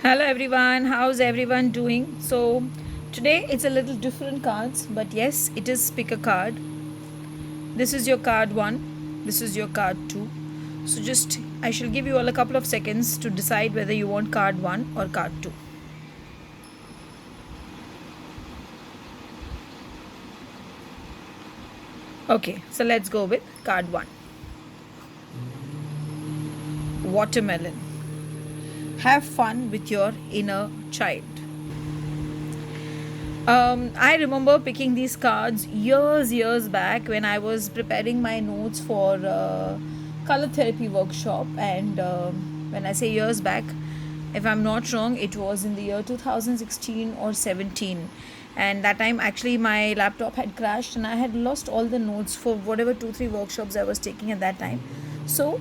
Hello everyone, how's everyone doing? So today it's a little different cards, but yes, it is pick a card. This is your card 1, this is your card 2. So just I shall give you all a couple of seconds to decide whether you want card 1 or card 2. Okay, so let's go with card 1. Watermelon. Have fun with your inner child. I remember picking these cards years back when I was preparing my notes for color therapy workshop. And when I say years back, if I'm not wrong, it was in the year 2016 or 17. And that time, actually, my laptop had crashed and I had lost all the notes for whatever 2-3 workshops I was taking at that time. So,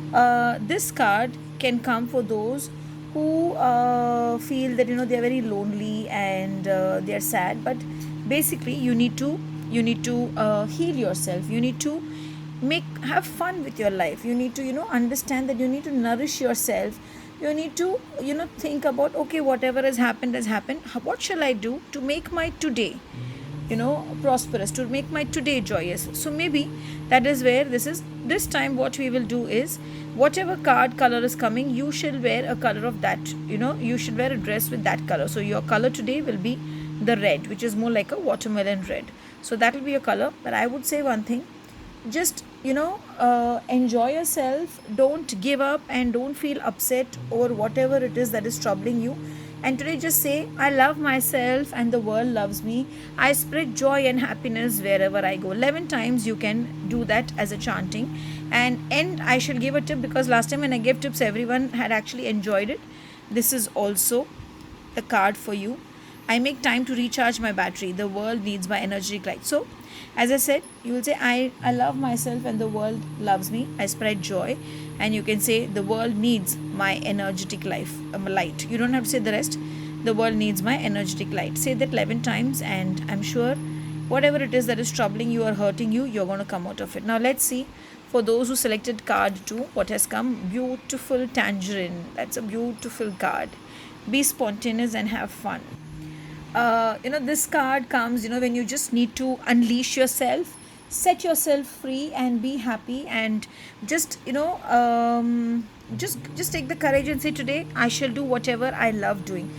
this card can come for those who feel that they're very lonely and they're sad, but basically you need to heal yourself. You need to have fun with your life. You need to understand that you need to nourish yourself. You need to think about, okay, whatever has happened. What shall I do to make my today prosperous, to make my today joyous? So maybe that is where this time what we will do is, whatever card color is coming, you shall wear a color of that. You should wear a dress with that color. So your color today will be the red, which is more like a watermelon red. So that will be your color. But I would say one thing, just enjoy yourself, don't give up, and don't feel upset over whatever it is that is troubling you. And today just say, I love myself and the world loves me. I spread joy and happiness wherever I go. 11 times you can do that as a chanting. And I shall give a tip, because last time when I gave tips, everyone had actually enjoyed it. This is also a card for you. I make time to recharge my battery. The world needs my energetic light. So, as I said, you will say, I love myself and the world loves me. I spread joy. And you can say, the world needs my energetic light. You don't have to say the rest. The world needs my energetic light. Say that 11 times, and I'm sure whatever it is that is troubling you or hurting you, you're going to come out of it. Now, let's see. For those who selected card 2, what has come? Beautiful tangerine. That's a beautiful card. Be spontaneous and have fun. This card comes when you just need to unleash yourself, set yourself free, and be happy. And just just take the courage and say, today I shall do whatever I love doing.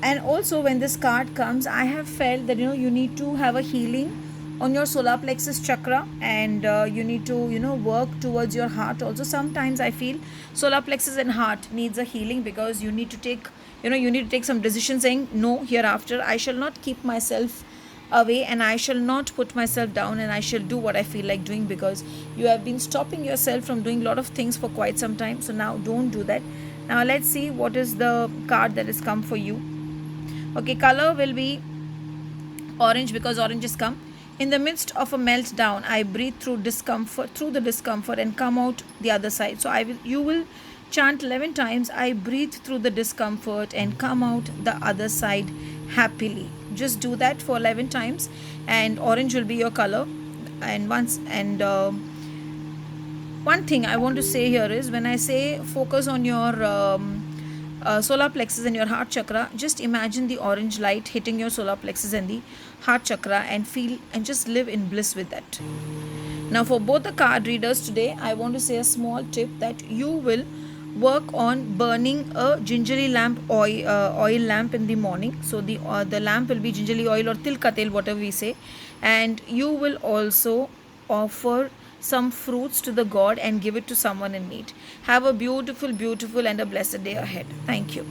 And also, when this card comes, I have felt that you need to have a healing on your solar plexus chakra, and you need to work towards your heart also. Sometimes I feel solar plexus and heart needs a healing, because you need to take some decision, saying, no, hereafter I shall not keep myself away, and I shall not put myself down, and I shall do what I feel like doing, because you have been stopping yourself from doing a lot of things for quite some time. So now don't do that. Now let's see what is the card that has come for you. Okay, color will be orange, because orange has come. In the midst of a meltdown, I breathe through the discomfort, and come out the other side. So you will chant 11 times, I breathe through the discomfort and come out the other side happily. Just do that for 11 times, and orange will be your color. And one thing I want to say here is, when I say focus on your solar plexus and your heart chakra, just imagine the orange light hitting your solar plexus and the heart chakra, and feel and just live in bliss with that. Now, for both the card readers today, I want to say a small tip, that you will work on burning a gingerly oil lamp in the morning. So the lamp will be gingerly oil or til ka tel, whatever we say. And you will also offer some fruits to the god and give it to someone in need. Have a beautiful and a blessed day ahead. Thank you.